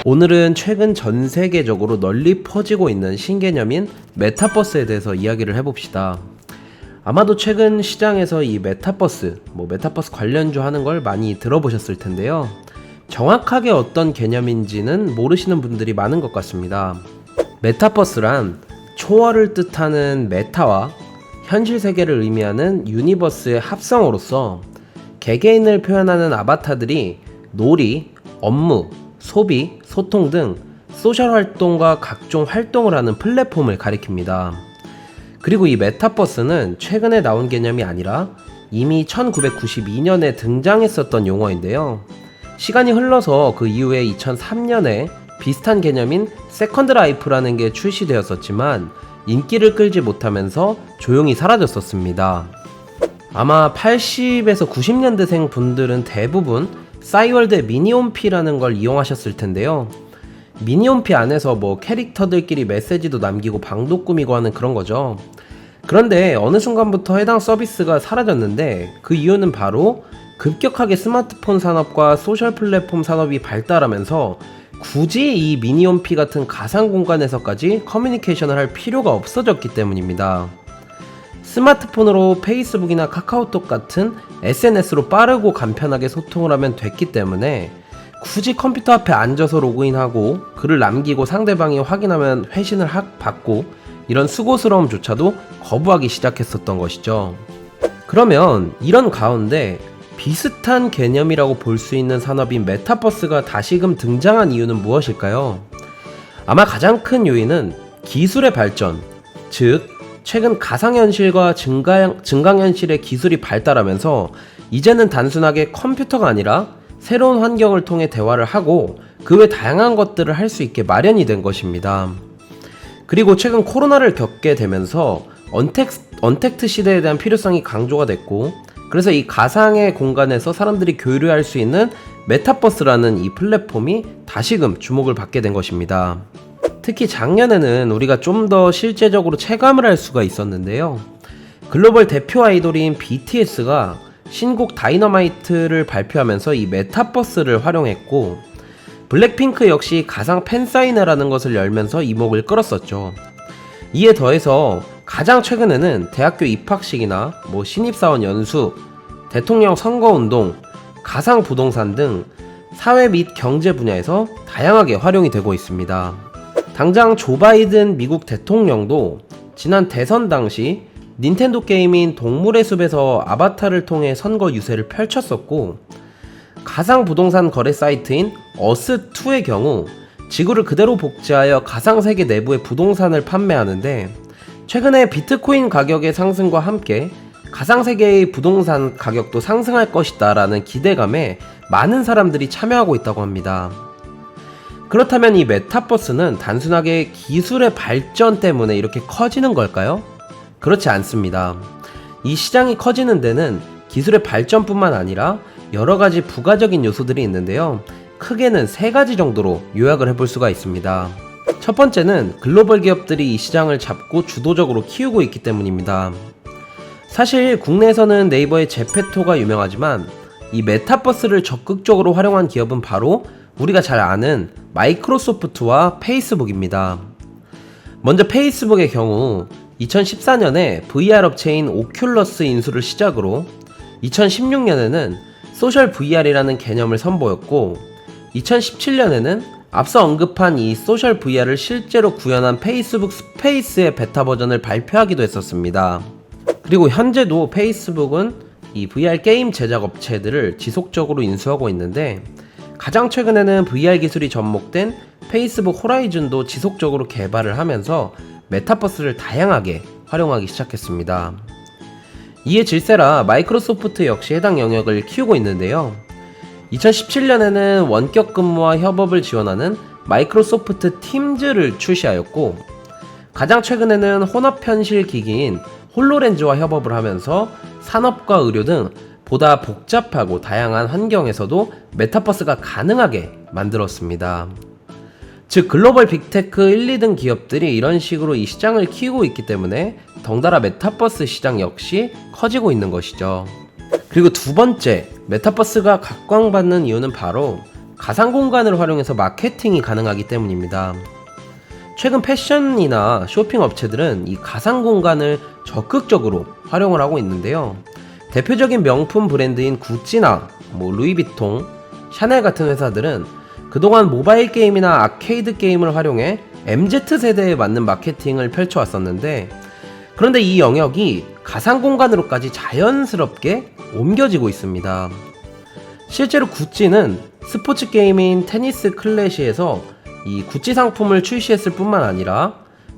오늘은 최근 전 세계적으로 널리 퍼지고 있는 신개념인 메타버스에 대해서 이야기를 해봅시다. 아마도 최근 시장에서 이 메타버스, 메타버스 관련주 하는 걸 많이 들어보셨을 텐데요. 정확하게 어떤 개념인지는 모르시는 분들이 많은 것 같습니다. 메타버스란 초월을 뜻하는 메타와 현실 세계를 의미하는 유니버스의 합성어로서 개개인을 표현하는 아바타들이 놀이, 업무, 소비, 소통 등 소셜 활동과 각종 활동을 하는 플랫폼을 가리킵니다. 그리고 이 메타버스는 최근에 나온 개념이 아니라 이미 1992년에 등장했었던 용어인데요. 시간이 흘러서 그 이후에 2003년에 비슷한 개념인 세컨드 라이프라는 게 출시되었었지만 인기를 끌지 못하면서 조용히 사라졌었습니다. 아마 80에서 90년대생 분들은 대부분 싸이월드의 미니홈피라는 걸 이용하셨을 텐데요. 미니홈피 안에서 캐릭터들끼리 메시지도 남기고 방도 꾸미고 하는 그런 거죠. 그런데 어느 순간부터 해당 서비스가 사라졌는데 그 이유는 바로 급격하게 스마트폰 산업과 소셜 플랫폼 산업이 발달하면서 굳이 이 미니홈피 같은 가상 공간에서까지 커뮤니케이션을 할 필요가 없어졌기 때문입니다. 스마트폰으로 페이스북이나 카카오톡 같은 SNS로 빠르고 간편하게 소통을 하면 됐기 때문에 굳이 컴퓨터 앞에 앉아서 로그인하고 글을 남기고 상대방이 확인하면 회신을 받고 이런 수고스러움조차도 거부하기 시작했었던 것이죠. 그러면 이런 가운데 비슷한 개념이라고 볼 수 있는 산업인 메타버스가 다시금 등장한 이유는 무엇일까요? 아마 가장 큰 요인은 기술의 발전, 즉 최근 가상현실과 증강현실의 기술이 발달하면서 이제는 단순하게 컴퓨터가 아니라 새로운 환경을 통해 대화를 하고 그 외 다양한 것들을 할 수 있게 마련이 된 것입니다. 그리고 최근 코로나를 겪게 되면서 언택트 시대에 대한 필요성이 강조가 됐고, 그래서 이 가상의 공간에서 사람들이 교류할 수 있는 메타버스라는 이 플랫폼이 다시금 주목을 받게 된 것입니다. 특히 작년에는 우리가 좀 더 실제적으로 체감을 할 수가 있었는데요. 글로벌 대표 아이돌인 BTS가 신곡 다이너마이트를 발표하면서 이 메타버스를 활용했고, 블랙핑크 역시 가상 팬사인회라는 것을 열면서 이목을 끌었었죠. 이에 더해서 가장 최근에는 대학교 입학식이나 신입사원 연수, 대통령 선거운동, 가상 부동산 등 사회 및 경제 분야에서 다양하게 활용이 되고 있습니다. 당장 조 바이든 미국 대통령도 지난 대선 당시 닌텐도 게임인 동물의 숲에서 아바타를 통해 선거 유세를 펼쳤었고, 가상 부동산 거래 사이트인 어스2의 경우 지구를 그대로 복제하여 가상세계 내부의 부동산을 판매하는데, 최근에 비트코인 가격의 상승과 함께 가상세계의 부동산 가격도 상승할 것이다 라는 기대감에 많은 사람들이 참여하고 있다고 합니다. 그렇다면 이 메타버스는 단순하게 기술의 발전 때문에 이렇게 커지는 걸까요? 그렇지 않습니다. 이 시장이 커지는 데는 기술의 발전뿐만 아니라 여러 가지 부가적인 요소들이 있는데요. 크게는 3가지 정도로 요약을 해볼 수가 있습니다. 첫 번째는 글로벌 기업들이 이 시장을 잡고 주도적으로 키우고 있기 때문입니다. 사실 국내에서는 네이버의 제페토가 유명하지만 이 메타버스를 적극적으로 활용한 기업은 바로 우리가 잘 아는 마이크로소프트와 페이스북입니다. 먼저 페이스북의 경우 2014년에 VR 업체인 오큘러스 인수를 시작으로 2016년에는 소셜 VR이라는 개념을 선보였고, 2017년에는 앞서 언급한 이 소셜 VR을 실제로 구현한 페이스북 스페이스의 베타 버전을 발표하기도 했었습니다. 그리고 현재도 페이스북은 이 VR 게임 제작 업체들을 지속적으로 인수하고 있는데, 가장 최근에는 VR 기술이 접목된 페이스북 호라이즌도 지속적으로 개발을 하면서 메타버스를 다양하게 활용하기 시작했습니다. 이에 질세라 마이크로소프트 역시 해당 영역을 키우고 있는데요. 2017년에는 원격 근무와 협업을 지원하는 마이크로소프트 팀즈를 출시하였고, 가장 최근에는 혼합현실 기기인 홀로렌즈와 협업을 하면서 산업과 의료 등 보다 복잡하고 다양한 환경에서도 메타버스가 가능하게 만들었습니다. 즉 글로벌 빅테크 1, 2등 기업들이 이런 식으로 이 시장을 키우고 있기 때문에 덩달아 메타버스 시장 역시 커지고 있는 것이죠. 그리고 두 번째, 메타버스가 각광받는 이유는 바로 가상 공간을 활용해서 마케팅이 가능하기 때문입니다. 최근 패션이나 쇼핑 업체들은 이 가상 공간을 적극적으로 활용을 하고 있는데요. 대표적인 명품 브랜드인 구찌나 루이비통, 샤넬 같은 회사들은 그동안 모바일 게임이나 아케이드 게임을 활용해 MZ세대에 맞는 마케팅을 펼쳐왔었는데, 그런데 이 영역이 가상 공간으로까지 자연스럽게 옮겨지고 있습니다. 실제로 구찌는 스포츠 게임인 테니스 클래시에서 이 구찌 상품을 출시했을 뿐만 아니라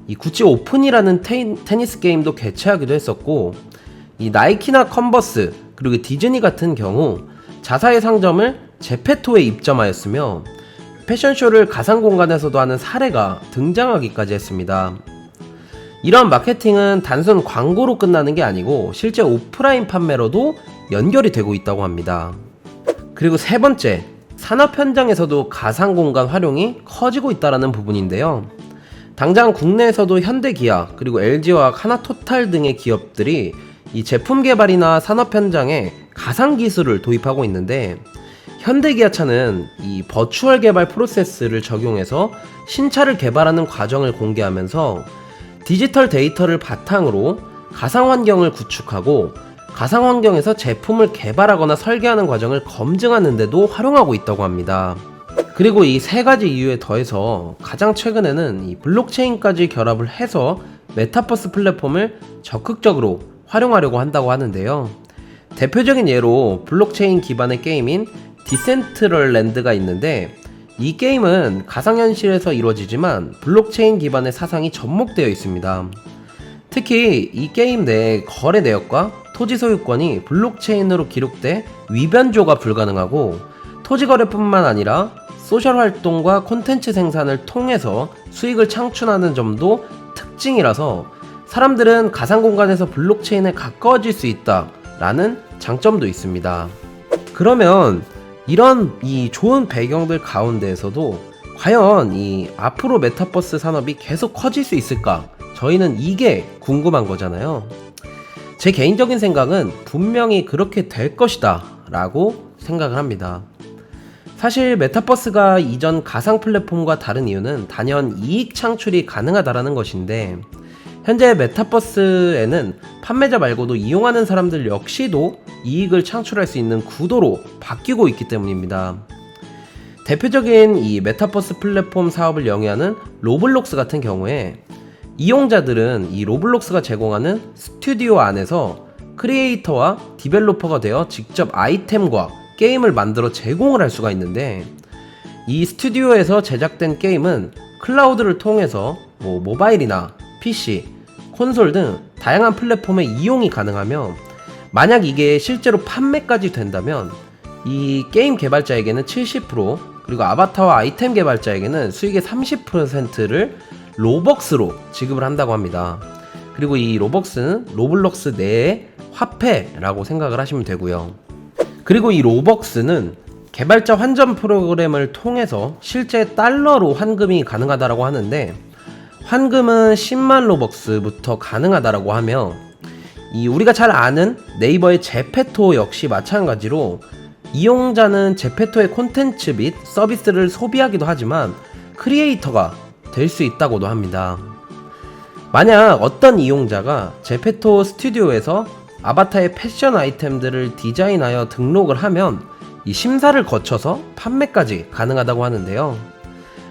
이 구찌 오픈이라는 테니스 게임도 개최하기도 했었고, 이 나이키나 컨버스 그리고 디즈니 같은 경우 자사의 상점을 제페토에 입점하였으며 패션쇼를 가상 공간에서도 하는 사례가 등장하기까지 했습니다. 이러한 마케팅은 단순 광고로 끝나는 게 아니고 실제 오프라인 판매로도 연결이 되고 있다고 합니다. 그리고 세 번째, 산업 현장에서도 가상 공간 활용이 커지고 있다는 부분인데요. 당장 국내에서도 현대기아 그리고 LG와 하나토탈 등의 기업들이 이 제품 개발이나 산업 현장에 가상 기술을 도입하고 있는데, 현대기아차는 이 버추얼 개발 프로세스를 적용해서 신차를 개발하는 과정을 공개하면서 디지털 데이터를 바탕으로 가상 환경을 구축하고 가상 환경에서 제품을 개발하거나 설계하는 과정을 검증하는 데도 활용하고 있다고 합니다. 그리고 이 세 가지 이유에 더해서 가장 최근에는 이 블록체인까지 결합을 해서 메타버스 플랫폼을 적극적으로 활용하려고 한다고 하는데요. 대표적인 예로 블록체인 기반의 게임인 디센트럴랜드가 있는데, 이 게임은 가상현실에서 이루어지지만 블록체인 기반의 사상이 접목되어 있습니다. 특히 이 게임 내 거래 내역과 토지 소유권이 블록체인으로 기록돼 위변조가 불가능하고, 토지 거래뿐만 아니라 소셜 활동과 콘텐츠 생산을 통해서 수익을 창출하는 점도 특징이라서 사람들은 가상 공간에서 블록체인에 가까워질 수 있다라는 장점도 있습니다. 그러면 이런 이 좋은 배경들 가운데에서도 과연 이 앞으로 메타버스 산업이 계속 커질 수 있을까? 저희는 이게 궁금한 거잖아요. 제 개인적인 생각은 분명히 그렇게 될 것이다 라고 생각을 합니다. 사실 메타버스가 이전 가상 플랫폼과 다른 이유는 단연 이익 창출이 가능하다라는 것인데, 현재 메타버스에는 판매자 말고도 이용하는 사람들 역시도 이익을 창출할 수 있는 구도로 바뀌고 있기 때문입니다. 대표적인 이 메타버스 플랫폼 사업을 영위하는 로블록스 같은 경우에 이용자들은 이 로블록스가 제공하는 스튜디오 안에서 크리에이터와 디벨로퍼가 되어 직접 아이템과 게임을 만들어 제공을 할 수가 있는데, 이 스튜디오에서 제작된 게임은 클라우드를 통해서 모바일이나 PC, 콘솔 등 다양한 플랫폼에 이용이 가능하며, 만약 이게 실제로 판매까지 된다면 이 게임 개발자에게는 70%, 그리고 아바타와 아이템 개발자에게는 수익의 30%를 로벅스로 지급을 한다고 합니다. 그리고 이 로벅스는 로블록스 내의 화폐라고 생각을 하시면 되고요. 그리고 이 로벅스는 개발자 환전 프로그램을 통해서 실제 달러로 환금이 가능하다고 하는데, 환금은 10만 로벅스부터 가능하다고 하며, 이 우리가 잘 아는 네이버의 제페토 역시 마찬가지로 이용자는 제페토의 콘텐츠 및 서비스를 소비하기도 하지만 크리에이터가 될 수 있다고도 합니다. 만약 어떤 이용자가 제페토 스튜디오에서 아바타의 패션 아이템들을 디자인하여 등록을 하면 이 심사를 거쳐서 판매까지 가능하다고 하는데요.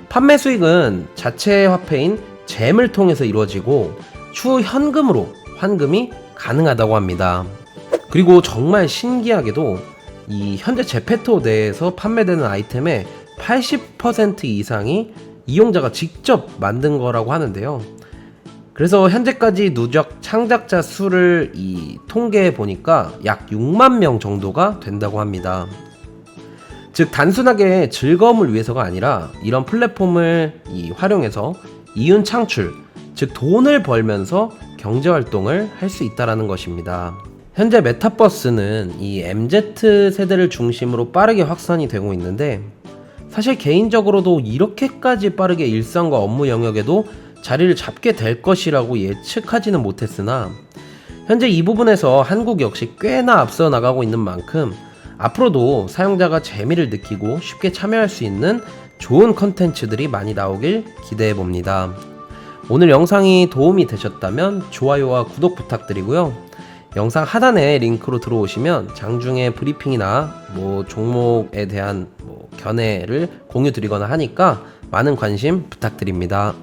판매 수익은 자체 화폐인 잼을 통해서 이루어지고 추후 현금으로 환금이 가능하다고 합니다. 그리고 정말 신기하게도 이 현재 제페토 내에서 판매되는 아이템의 80% 이상이 이용자가 직접 만든 거라고 하는데요. 그래서 현재까지 누적 창작자 수를 통계해 보니까 약 6만 명 정도가 된다고 합니다. 즉 단순하게 즐거움을 위해서가 아니라 이런 플랫폼을 활용해서 이윤 창출, 즉 돈을 벌면서 경제활동을 할 수 있다는 것입니다. 현재 메타버스는 이 MZ 세대를 중심으로 빠르게 확산이 되고 있는데, 사실 개인적으로도 이렇게까지 빠르게 일상과 업무 영역에도 자리를 잡게 될 것이라고 예측하지는 못했으나, 현재 이 부분에서 한국 역시 꽤나 앞서 나가고 있는 만큼 앞으로도 사용자가 재미를 느끼고 쉽게 참여할 수 있는 좋은 컨텐츠들이 많이 나오길 기대해 봅니다. 오늘 영상이 도움이 되셨다면 좋아요와 구독 부탁드리고요. 영상 하단에 링크로 들어오시면 장중에 브리핑이나 종목에 대한 견해를 공유 드리거나 하니까 많은 관심 부탁드립니다.